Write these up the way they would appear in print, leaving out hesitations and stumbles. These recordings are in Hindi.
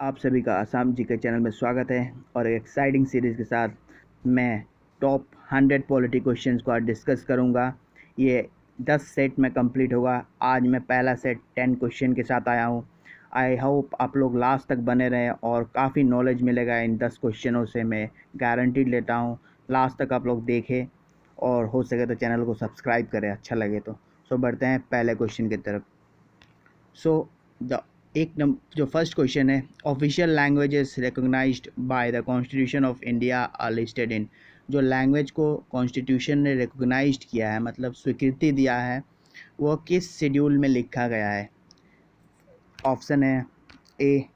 आप सभी का आसाम जी के चैनल में स्वागत है और एक एक्साइटिंग सीरीज़ के साथ मैं टॉप 100 पॉलिटी क्वेश्चंस को आज डिस्कस करूंगा। ये 10 सेट में कंप्लीट होगा। आज मैं पहला सेट 10 क्वेश्चन के साथ आया हूं। आई होप आप लोग लास्ट तक बने रहें और काफ़ी नॉलेज मिलेगा इन 10 क्वेश्चनों से, मैं गारंटी लेता हूँ। लास्ट तक आप लोग देखें और हो सके तो चैनल को सब्सक्राइब करें अच्छा लगे तो। सो बढ़ते हैं पहले क्वेश्चन की तरफ। सो द जो फर्स्ट क्वेश्चन है, official languages recognized by the constitution of India are listed in. जो लैंग्वेज को कॉन्स्टिट्यूशन ने रिकॉग्नाइज्ड किया है, मतलब स्वीकृति दिया है, वो किस शेड्यूल में लिखा गया है? ऑप्शन है A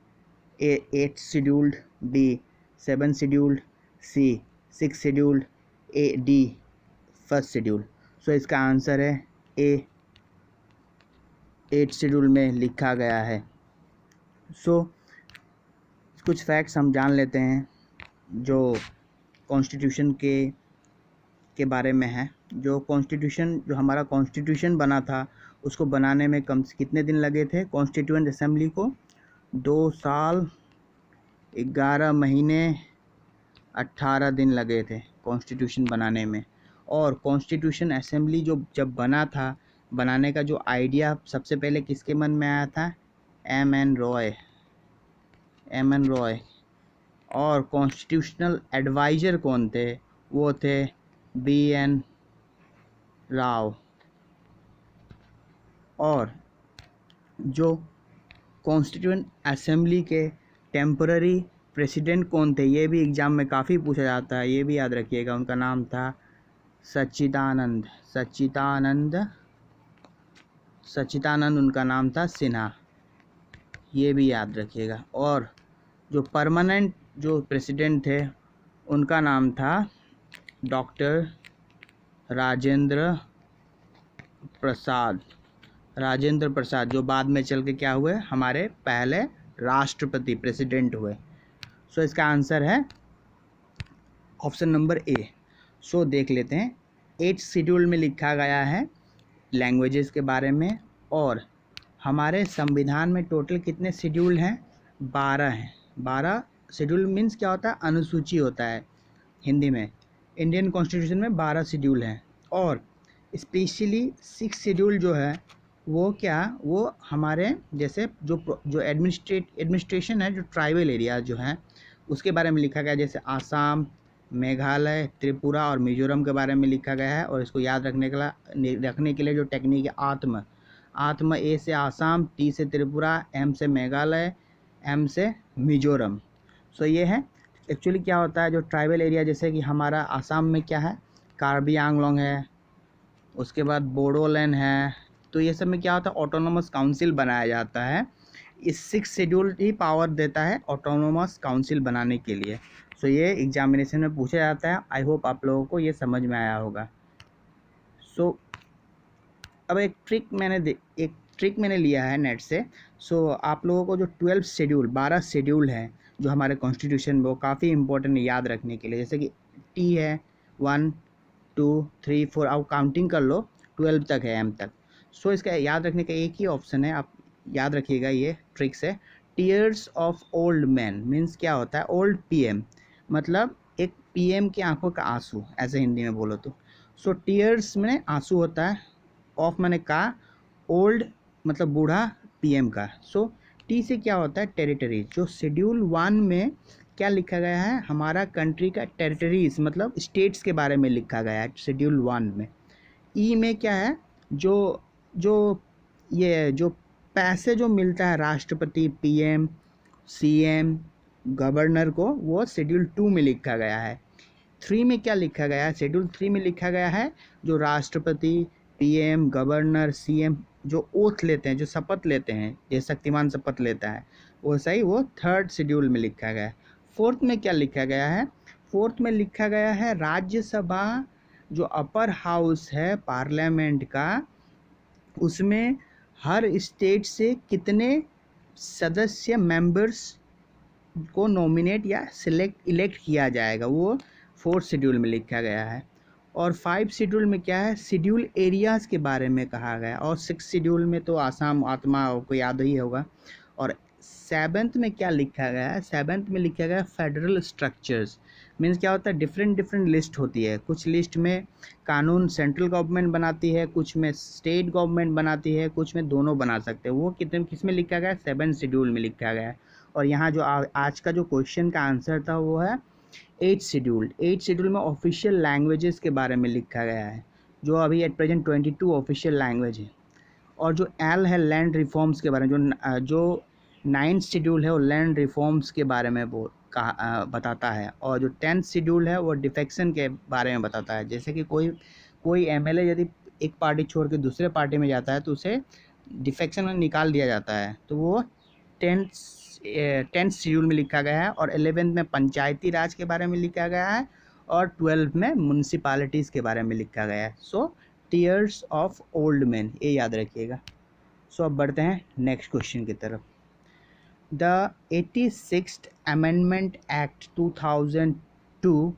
8 scheduled, B 7 scheduled, C 6 scheduled, A D first schedule. So इसका आंसर है ए 8 शेड्यूल में लिखा गया है। सो कुछ फैक्ट्स हम जान लेते हैं जो कॉन्स्टिट्यूशन के बारे में है। जो हमारा कॉन्स्टिट्यूशन बना था, उसको बनाने में कम से कितने दिन लगे थे? कॉन्स्टिट्यूएंट असेंबली को 2 साल 11 महीने 18 दिन लगे थे कॉन्स्टिट्यूशन बनाने में। और कॉन्स्टिट्यूशन असेंबली जो जब बना था, बनाने का जो आइडिया सबसे पहले किसके मन में आया था? M N Roy. और कॉन्स्टिट्यूशनल एडवाइज़र कौन थे? वो थे बी एन राव। और जो कॉन्स्टिट्यूएंट असेंबली के टेम्पररी प्रेसिडेंट कौन थे? ये भी एग्ज़ाम में काफ़ी पूछा जाता है, ये भी याद रखिएगा। उनका नाम था सच्चिदानंद उनका नाम था सिन्हा, ये भी याद रखिएगा। और जो परमानेंट जो प्रेसिडेंट थे, उनका नाम था डॉक्टर राजेंद्र प्रसाद, जो बाद में चल के क्या हुए? हमारे पहले राष्ट्रपति प्रेसिडेंट हुए। सो इसका आंसर है ऑप्शन नंबर ए। सो देख लेते हैं। 8 शेड्यूल में लिखा गया है लैंग्वेजेस के बारे में। और हमारे संविधान में टोटल कितने शेड्यूल हैं? 12 हैं। 12 शेड्यूल मीन्स क्या होता है? अनुसूची होता है हिंदी में। इंडियन कॉन्स्टिट्यूशन में 12 शेड्यूल हैं। और स्पेशली 6 शेड्यूल जो है वो हमारे जैसे जो एडमिनिस्ट्रेशन है, जो ट्राइबल एरिया जो है उसके बारे में लिखा गया। जैसे आसाम, मेघालय, त्रिपुरा और मिजोरम के बारे में लिखा गया है। और इसको याद रखने के लिए जो टेक्निक है, आत्म ए से आसाम, टी से त्रिपुरा, एम से मेघालय, एम से मिजोरम। सो ये है। एक्चुअली क्या होता है, जो ट्राइबल एरिया जैसे कि हमारा आसाम में क्या है? कार्बी आंगलोंग है, उसके बाद बोडोलैंड है। तो ये सब में क्या होता है? ऑटोनोमस काउंसिल बनाया जाता है। इस 6 शेड्यूल ही पावर देता है ऑटोनोमस काउंसिल बनाने के लिए। सो ये एग्जामिनेशन में पूछा जाता है। आई होप आप लोगों को ये समझ में आया होगा। सो अब एक ट्रिक मैंने लिया है नेट से। सो आप लोगों को जो 12 शेड्यूल हैं जो हमारे कॉन्स्टिट्यूशन में, वो काफ़ी इंपॉर्टेंट याद रखने के लिए। जैसे कि टी है 1 2 3 4, आप काउंटिंग कर लो, 12 तक है, एम तक। सो इसका याद रखने का एक ही ऑप्शन है, आप याद रखिएगा ये ट्रिक से। Tears of old man means क्या होता है? ओल्ड पीएम, मतलब एक पीएम की आंखों का आंसू, ऐसे हिंदी में बोलो तो। सो टीयर्स में आंसू होता है, ऑफ मैंने कहा, ओल्ड मतलब बूढ़ा, पीएम का। सो टी से क्या होता है? टेरिटरी। जो शेड्यूल 1 में क्या लिखा गया है? हमारा कंट्री का टेरिटरीज मतलब स्टेट्स के बारे में लिखा गया है शेड्यूल 1 में। ई में क्या है? जो जो ये जो पैसे जो मिलता है राष्ट्रपति, पीएम, सीएम, गवर्नर को, वो शेड्यूल 2 में लिखा गया है। 3 में क्या लिखा गया है? शेड्यूल 3 में लिखा गया है जो राष्ट्रपति, पीएम, गवर्नर, सीएम जो ओथ लेते हैं, जो शपथ लेते हैं, जैसे शक्तिमान शपथ लेता है, वो सही, वो 3rd शेड्यूल में लिखा गया है। 4th में क्या लिखा गया है? 4th में लिखा गया है राज्यसभा जो अपर हाउस है पार्लियामेंट का, उसमें हर स्टेट से कितने सदस्य मेंबर्स को नॉमिनेट या इलेक्ट किया जाएगा, वो 4th शेड्यूल में लिखा गया है। और 5 शेड्यूल में क्या है? शेड्यूल एरियाज़ के बारे में कहा गया। और 6 शेड्यूल में तो आसाम, आत्मा को याद ही होगा। और सेवन्थ में क्या लिखा गया है, सेवन्थ में लिखा गया है फेडरल स्ट्रक्चर्स। मीन्स क्या होता है, डिफरेंट डिफरेंट लिस्ट होती है, कुछ लिस्ट में कानून सेंट्रल गवर्नमेंट बनाती है, कुछ में स्टेट गवर्नमेंट बनाती है, कुछ में दोनों बना सकते हैं। वो कितने किस में लिखा गया है, 7 शेड्यूल में लिखा गया है। और यहाँ जो आज का जो क्वेश्चन का आंसर था वो है 8 शेड्यूल। 8 शेड्यूल में ऑफिशियल लैंग्वेजेस के बारे में लिखा गया है, जो अभी एट प्रेजेंट 22 ऑफिशियल लैंग्वेज है। और जो एल है लैंड रिफॉर्म्स के बारे में, जो 9th शेड्यूल है वो लैंड रिफॉर्म्स के बारे में वो बताता है। और जो 10th शेड्यूल है वो डिफेक्शन के बारे में बताता है। जैसे कि कोई एमएलए यदि एक पार्टी छोड़ के दूसरे पार्टी में जाता है तो उसे डिफेक्शन में निकाल दिया जाता है, तो वो 10th शेड्यूल में लिखा गया है। और 11th में पंचायती राज के बारे में लिखा गया है, और 12th में म्यूनसिपालिटीज़ के बारे में लिखा गया है। सो टीयर्स ऑफ ओल्ड मैन, ये याद रखिएगा। सो अब बढ़ते हैं नेक्स्ट क्वेश्चन की तरफ। The 86th amendment act 2002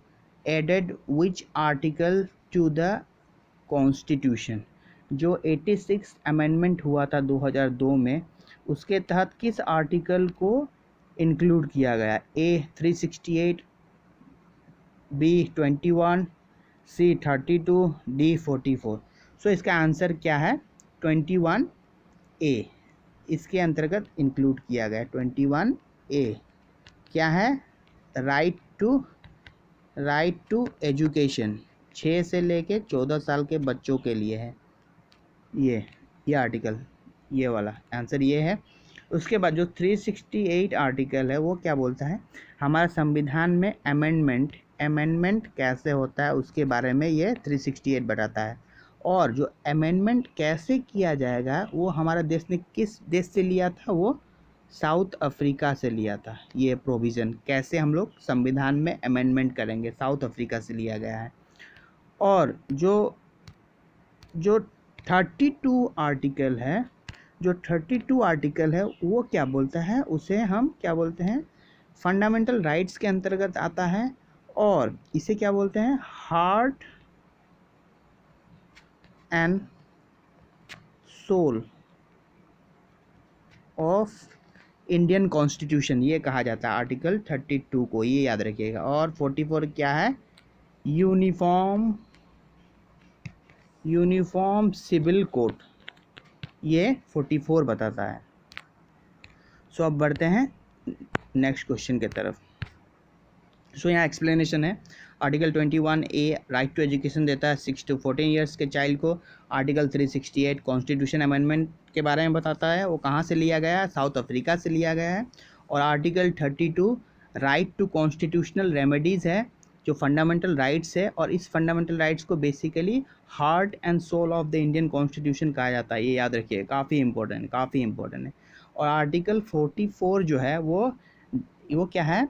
added which article to the constitution. जो 86 अमेंडमेंट हुआ था 2002 में, उसके तहत किस आर्टिकल को इंक्लूड किया गया? ए 368, बी 21, सी 32, डी 44। सो इसका आंसर क्या है? 21 ए इसके अंतर्गत इंक्लूड किया गया। 21 ए क्या है? राइट टू एजुकेशन, 6 से लेके 14 साल के बच्चों के लिए है ये आर्टिकल, ये वाला आंसर ये है। उसके बाद जो 368 आर्टिकल है वो क्या बोलता है? हमारे संविधान में अमेंडमेंट कैसे होता है उसके बारे में ये 368 बताता है। और जो अमेंडमेंट कैसे किया जाएगा वो हमारा देश ने किस देश से लिया था? वो साउथ अफ्रीका से लिया था। ये प्रोविज़न कैसे हम लोग संविधान में अमेंडमेंट करेंगे, साउथ अफ्रीका से लिया गया है। और जो 32 आर्टिकल है, जो 32 आर्टिकल है वो क्या बोलता है? उसे हम क्या बोलते हैं? फंडामेंटल राइट्स के अंतर्गत आता है। और इसे क्या बोलते हैं? Heart and soul of Indian constitution, ये कहा जाता है आर्टिकल 32 को, ये याद रखिएगा। और 44 क्या है? यूनिफॉर्म सिविल कोड, ये 44 बताता है। सो अब बढ़ते हैं नेक्स्ट क्वेश्चन की तरफ। सो यहाँ एक्सप्लेनेशन है। Article 21 A right to education देता है 6 to 14 ईयर्स के चाइल्ड को। आर्टिकल 368 कॉन्स्टिट्यूशन अमेंडमेंट के बारे में बताता है, वो कहाँ से लिया गया है? साउथ अफ्रीका से लिया गया है। और article 32 right to constitutional remedies है, जो फंडामेंटल राइट्स है। और इस फंडामेंटल राइट्स को basically heart and soul of the Indian constitution कहा जाता है, ये याद रखिए, काफ़ी इंपॉर्टेंट है। और आर्टिकल 44 जो है वो क्या है?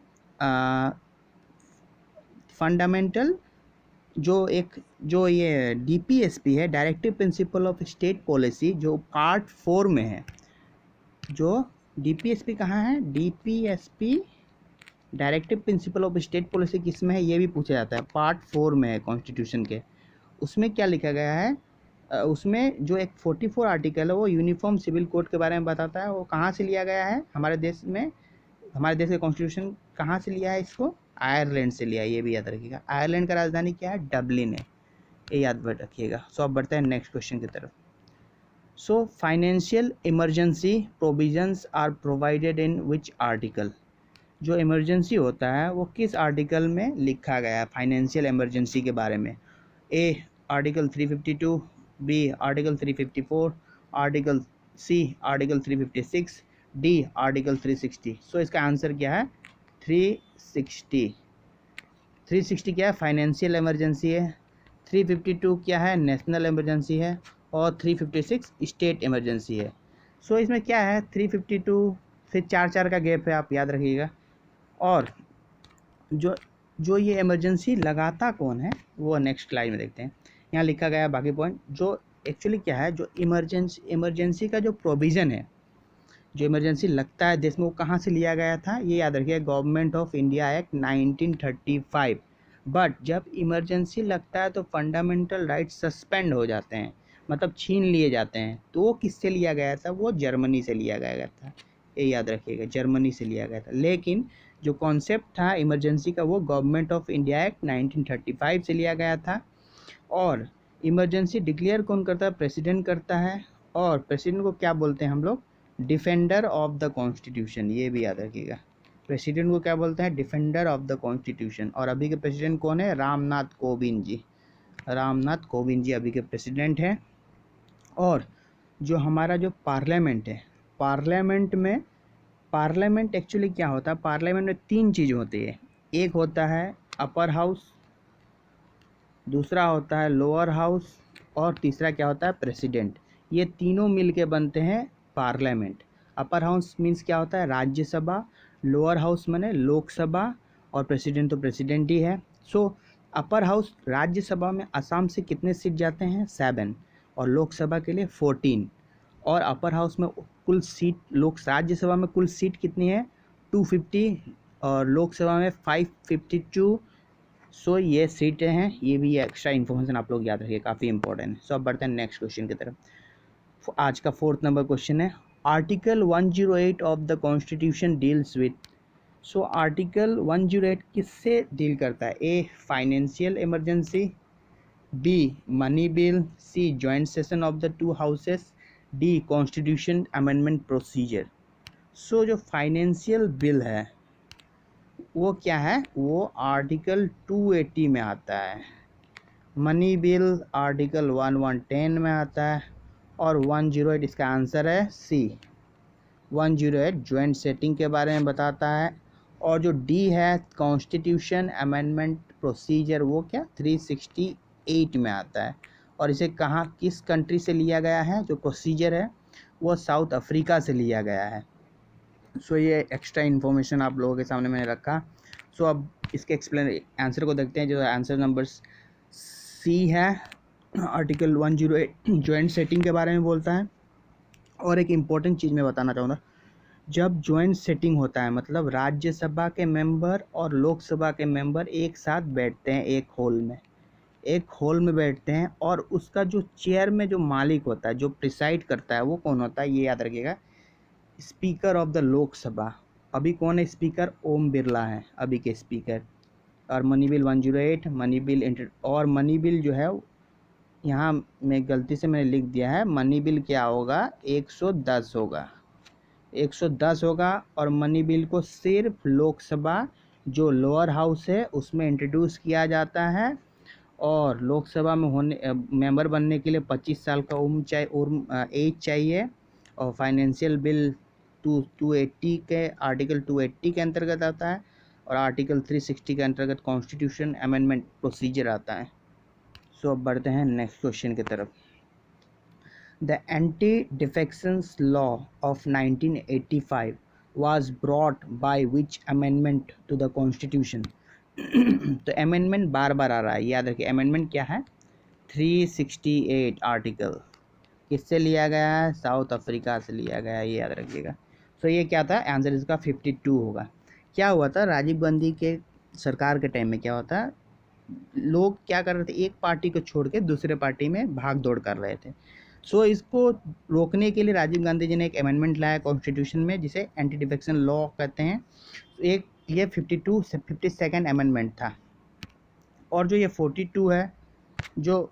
फंडामेंटल जो ये डीपीएसपी है, directive principle of state policy, जो पार्ट 4 में है। जो डीपीएसपी कहाँ है? DPSP directive principle of state policy किस में है ये भी पूछा जाता है, पार्ट 4 में है कॉन्स्टिट्यूशन के। उसमें क्या लिखा गया है? उसमें जो एक 44 आर्टिकल है वो यूनिफॉर्म सिविल कोड के बारे में बताता है। वो कहाँ से लिया गया है? हमारे देश के कॉन्स्टिट्यूशन कहाँ से लिया है इसको? आयरलैंड से लिया है, ये भी याद रखिएगा। आयरलैंड का राजधानी क्या है? डबलिन है, ये याद रखिएगा। सो अब बढ़ते हैं नेक्स्ट क्वेश्चन की तरफ। So financial emergency provisions are provided in which article? जो इमरजेंसी होता है वो किस आर्टिकल में लिखा गया है फाइनेंशियल इमरजेंसी के बारे में? A article 352, B article 354, article C article 356, D article 360। So इसका आंसर क्या है? 360 क्या है? फाइनेंशियल इमरजेंसी है। 352 क्या है? नेशनल इमरजेंसी है। और 356 स्टेट इमरजेंसी है। सो इसमें क्या है? 352 फिर 4 का गैप है, आप याद रखिएगा। और जो ये इमरजेंसी लगाता कौन है वो नेक्स्ट स्लाइड में देखते हैं। यहाँ लिखा गया है बाकी पॉइंट। जो एक्चुअली क्या है, जो इमरजेंसी का जो प्रोविज़न है, जो इमरजेंसी लगता है देश में, वो कहाँ से लिया गया था? ये याद रखिए, government of India act 1935। But जब इमरजेंसी लगता है तो फंडामेंटल राइट्स सस्पेंड हो जाते हैं, मतलब छीन लिए जाते हैं। तो वो किससे लिया गया था? वो जर्मनी से लिया गया था। ये याद रखिएगा, जर्मनी से लिया गया था। लेकिन जो कॉन्सेप्ट था इमरजेंसी का वो गवर्नमेंट ऑफ इंडिया एक्ट 1935 से लिया गया था। और इमरजेंसी डिक्लेयर कौन करता है? प्रेसिडेंट करता है। और प्रेसिडेंट को क्या बोलते हैं हम लोग? डिफेंडर ऑफ द कॉन्स्टिट्यूशन, ये भी याद रखिएगा। प्रेसिडेंट को क्या बोलते हैं? Defender of the constitution. और अभी के प्रेसिडेंट कौन है? रामनाथ कोविंद जी। रामनाथ कोविंद जी अभी के प्रेसिडेंट हैं। और जो हमारा जो पार्लियामेंट है, पार्लियामेंट एक्चुअली क्या होता है? पार्लियामेंट में 3 चीज़ होती है। एक होता है अपर हाउस, दूसरा होता है लोअर हाउस, और तीसरा क्या होता है? प्रेसिडेंट। ये तीनों मिलके बनते हैं पार्लियामेंट। अपर हाउस मीन्स क्या होता है? राज्यसभा। लोअर हाउस माने लोकसभा। और प्रेसिडेंट तो प्रेसिडेंट ही है। सो अपर हाउस राज्यसभा में असम से कितने सीट जाते हैं? 7। और लोकसभा के लिए 14। और अपर हाउस में कुल सीट राज्यसभा में कुल सीट कितनी है? 250। और लोकसभा में 552। सो ये सीटें हैं। ये भी एक्स्ट्रा इन्फॉर्मेशन आप लोग याद रखिए, काफ़ी इंपॉर्टेंट है। सो अब बढ़ते हैं नेक्स्ट क्वेश्चन की तरफ। आज का 4th नंबर क्वेश्चन है, article 108 of the constitution deals with. So article 108 किससे डील करता है? A financial emergency, B money bill, C joint session of the 2 houses, D constitution amendment procedure. So जो फाइनेंशियल बिल है वो क्या है? वो आर्टिकल 280 में आता है। मनी बिल आर्टिकल 1110 में आता है। और 108 इसका आंसर है सी। 108 ज्वाइंट सेटिंग के बारे में बताता है। और जो डी है कॉन्स्टिट्यूशन अमेंडमेंट प्रोसीजर, वो क्या 368 में आता है। और इसे कहाँ, किस कंट्री से लिया गया है? जो प्रोसीजर है वो साउथ अफ्रीका से लिया गया है। सो ये एक्स्ट्रा इन्फॉर्मेशन आप लोगों के सामने मैंने रखा। सो अब इसके आंसर को देखते हैं। जो आंसर नंबर सी है, आर्टिकल 108 ज्वाइंट सेटिंग के बारे में बोलता है। और एक इम्पॉर्टेंट चीज़ मैं बताना चाहूँगा, जब ज्वाइंट सेटिंग होता है मतलब राज्यसभा के मेंबर और लोकसभा के मेंबर एक साथ बैठते हैं एक हॉल में बैठते हैं। और उसका जो चेयर में जो मालिक होता है, जो प्रिसाइड करता है, वो कौन होता है? ये याद रखिएगा, स्पीकर ऑफ द लोकसभा। अभी कौन है स्पीकर? ओम बिरला हैं अभी के स्पीकर। और मनी बिल 108 मनी बिल और मनी बिल जो है, यहाँ मैं गलती से मैंने लिख दिया है, मनी बिल क्या होगा? 110 होगा, 110 होगा। और मनी बिल को सिर्फ लोकसभा जो लोअर हाउस है उसमें इंट्रोड्यूस किया जाता है। और लोकसभा में होने मेंबर बनने के लिए 25 साल का उम्र एज चाहिए। और फाइनेंशियल बिल 280 के आर्टिकल 280 के अंतर्गत आता है। और आर्टिकल 360 के अंतर्गत कॉन्स्टिट्यूशन अमेंडमेंट प्रोसीजर आता है। सो अब बढ़ते हैं नेक्स्ट क्वेश्चन की तरफ। The anti defections law of 1985 was brought by which amendment to the constitution? तो अमेंडमेंट बार बार आ रहा है, याद रखिए अमेंडमेंट क्या है? 368 आर्टिकल किससे लिया गया है? साउथ अफ्रीका से लिया गया है, ये याद रखिएगा। तो ये क्या था? आंसर इसका 52 होगा। क्या हुआ था राजीव गांधी के सरकार के टाइम में? क्या होता है, लोग क्या कर रहे थे, एक पार्टी को छोड़ के दूसरे पार्टी में भाग दौड़ कर रहे थे। सो इसको रोकने के लिए राजीव गांधी जी ने एक अमेंडमेंट लाया कॉन्स्टिट्यूशन में, जिसे एंटी डिफेक्शन लॉ कहते हैं। एक ये 52nd अमेंडमेंट था। और जो ये 42 है, जो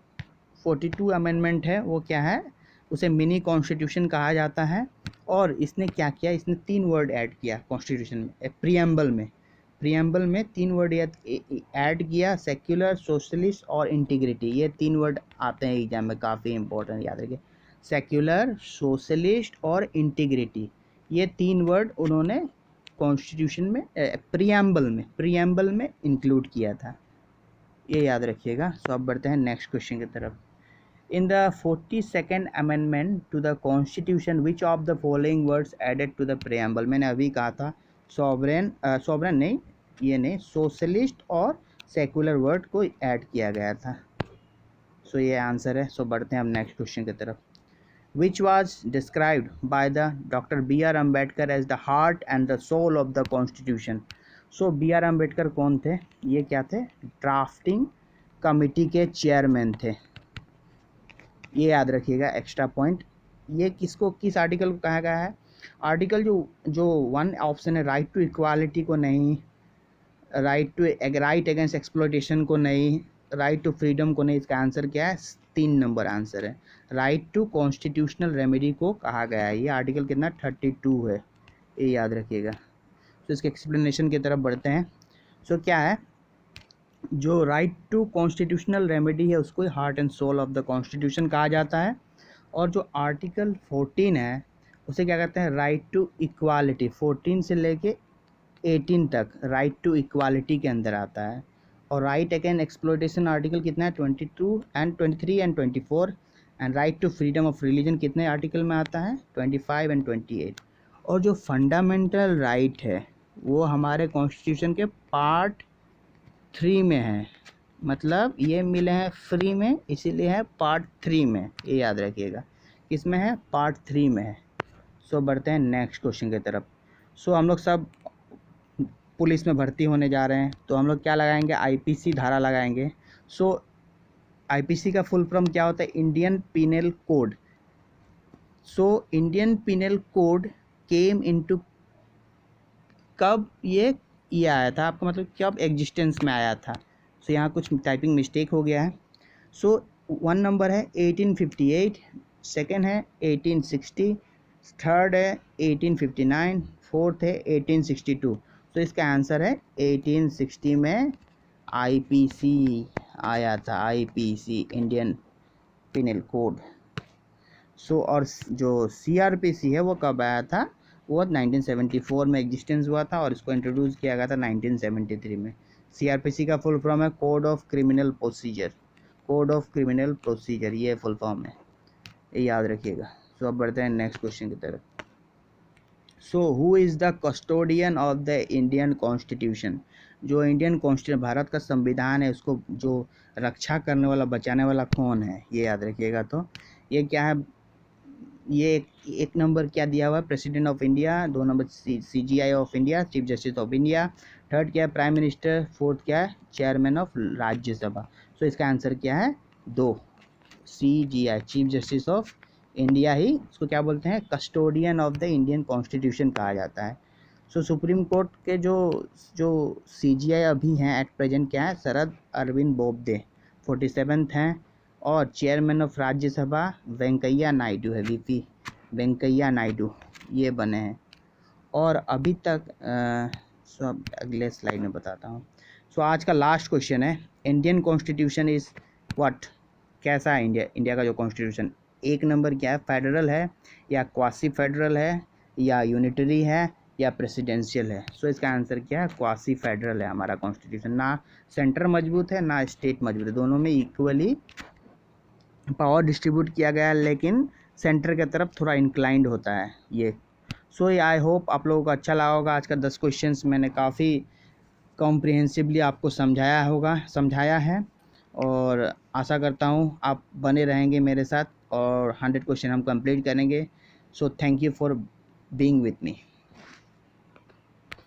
42 अमेंडमेंट है वो क्या है? उसे मिनी कॉन्स्टिट्यूशन कहा जाता है। और इसने क्या किया? इसने 3 वर्ड ऐड किया कॉन्स्टिट्यूशन में, प्रियम्बल में 3 वर्ड ऐड किया, सेक्युलर, सोशलिस्ट और इंटीग्रिटी। ये 3 वर्ड आते हैं एग्जाम में, काफ़ी इंपॉर्टेंट, याद रखिए। सेक्युलर, सोशलिस्ट और इंटीग्रिटी, ये 3 वर्ड उन्होंने कॉन्स्टिट्यूशन में प्रियम्बल में इंक्लूड किया था, ये याद रखिएगा। सो अब बढ़ते हैं नेक्स्ट क्वेश्चन की तरफ। In the 42nd amendment to the constitution, which of the following words added to the preamble? मैंने अभी कहा था सॉवरेन नहीं, ये नहीं, सोशलिस्ट और सेकुलर वर्ड को ऐड किया गया था। सो ये आंसर है। सो बढ़ते हैं हम नेक्स्ट क्वेश्चन की तरफ। Which was described by the Dr. B.R. Ambedkar as the heart and the soul of the constitution? So B.R. Ambedkar कौन थे? ये क्या थे? ड्राफ्टिंग कमिटी के चेयरमैन थे, ये याद रखिएगा एक्स्ट्रा पॉइंट। ये किस आर्टिकल को कहा गया है? आर्टिकल जो वन ऑप्शन है राइट टू इक्वालिटी को नहीं, राइट अगेंस्ट एक्सप्लॉइटेशन को नहीं, राइट टू फ्रीडम को नहीं, इसका आंसर क्या है? 3 नंबर आंसर है, राइट टू कॉन्स्टिट्यूशनल रेमेडी को कहा गया है। ये आर्टिकल कितना 32 है, ये याद रखिएगा। तो इसके एक्सप्लेनेशन की तरफ बढ़ते हैं। सो क्या है, जो राइट टू कॉन्स्टिट्यूशनल रेमेडी है उसको heart and soul of the constitution कहा जाता है। और जो आर्टिकल 14 है उसे क्या कहते हैं? Right to equality. 14 से लेके 18 तक राइट टू इक्वालिटी के अंदर आता है। और राइट अगेंस्ट एक्सप्लॉइटेशन आर्टिकल कितना है? 22 and 23 and 24। And right to freedom of religion कितने आर्टिकल में आता है? 25 एंड 28। और जो फंडामेंटल राइट है वो हमारे कॉन्स्टिट्यूशन के पार्ट 3 में है, मतलब ये मिले हैं फ्री में, इसीलिए है पार्ट 3 में, ये याद रखिएगा। किसमें है? पार्ट 3 में है। सो बढ़ते हैं नेक्स्ट क्वेश्चन की तरफ। सो हम लोग सब पुलिस में भर्ती होने जा रहे हैं, तो हम लोग क्या लगाएंगे? आईपीसी धारा लगाएंगे। सो आईपीसी का फुल फॉर्म क्या होता है? Indian penal code. So Indian penal code came into, कब ये आया था आपका, मतलब कब एग्जिस्टेंस में आया था? सो यहाँ कुछ टाइपिंग मिस्टेक हो गया है। सो 1 नंबर है 1858, सेकेंड है 1860, थर्ड है 1859, फोर्थ है 1862। तो इसका आंसर है 1860 में आईपीसी आया था, आईपीसी इंडियन पिनल कोड। सो और जो सीआरपीसी है वो कब आया था? वो 1974 में एग्जिस्टेंस हुआ था और इसको इंट्रोड्यूस किया गया था 1973 में। सीआरपीसी का फुल फॉर्म है code of criminal procedure, code of criminal procedure, ये फुल फॉर्म है, ये याद रखिएगा। सो अब बढ़ते हैं नेक्स्ट क्वेश्चन की तरफ। So who is the custodian of the Indian constitution? जो इंडियन कॉन्स्टिट्यूशन भारत का संविधान है उसको जो रक्षा करने वाला, बचाने वाला कौन है? ये याद रखिएगा। तो ये क्या है? ये एक नंबर क्या दिया हुआ है? President of India. 2 number CGI of India, chief justice of India. Third क्या है? Prime minister. फोर्थ क्या है? Chairman of Rajya Sabha. सो इसका आंसर क्या है? 2, CJI, chief justice of India ही इसको क्या बोलते हैं? Custodian of the Indian constitution कहा जाता है। सो सुप्रीम कोर्ट के जो सीजीआई अभी हैं एट प्रेजेंट क्या है? शरद अरविंद बोबडे 47th हैं। और चेयरमैन ऑफ राज्यसभा वेंकैया नायडू है, वीपी वेंकैया नायडू, ये बने हैं। और अभी तक सब अगले स्लाइड में बताता हूँ। सो आज का लास्ट क्वेश्चन है, इंडियन कॉन्स्टिट्यूशन इज़ व्हाट? कैसा है इंडिया का जो कॉन्स्टिट्यूशन? 1 नंबर क्या है? फेडरल है या क्वासी फेडरल है या यूनिटरी है या प्रेसिडेंशियल है? सो इसका आंसर क्या है? क्वासी फेडरल है हमारा कॉन्स्टिट्यूशन। ना सेंटर मजबूत है ना स्टेट मजबूत है, दोनों में इक्वली पावर डिस्ट्रीब्यूट किया गया है, लेकिन सेंटर की तरफ थोड़ा इंक्लाइंड होता है ये। सो आई होप आप लोगों को अच्छा लगा होगा। आज का 10 क्वेश्चंस मैंने काफ़ी कॉम्प्रिहेंसिवली आपको समझाया है और आशा करता हूँ आप बने रहेंगे मेरे साथ और 100 क्वेश्चन हम कंप्लीट करेंगे। So thank you for being with me.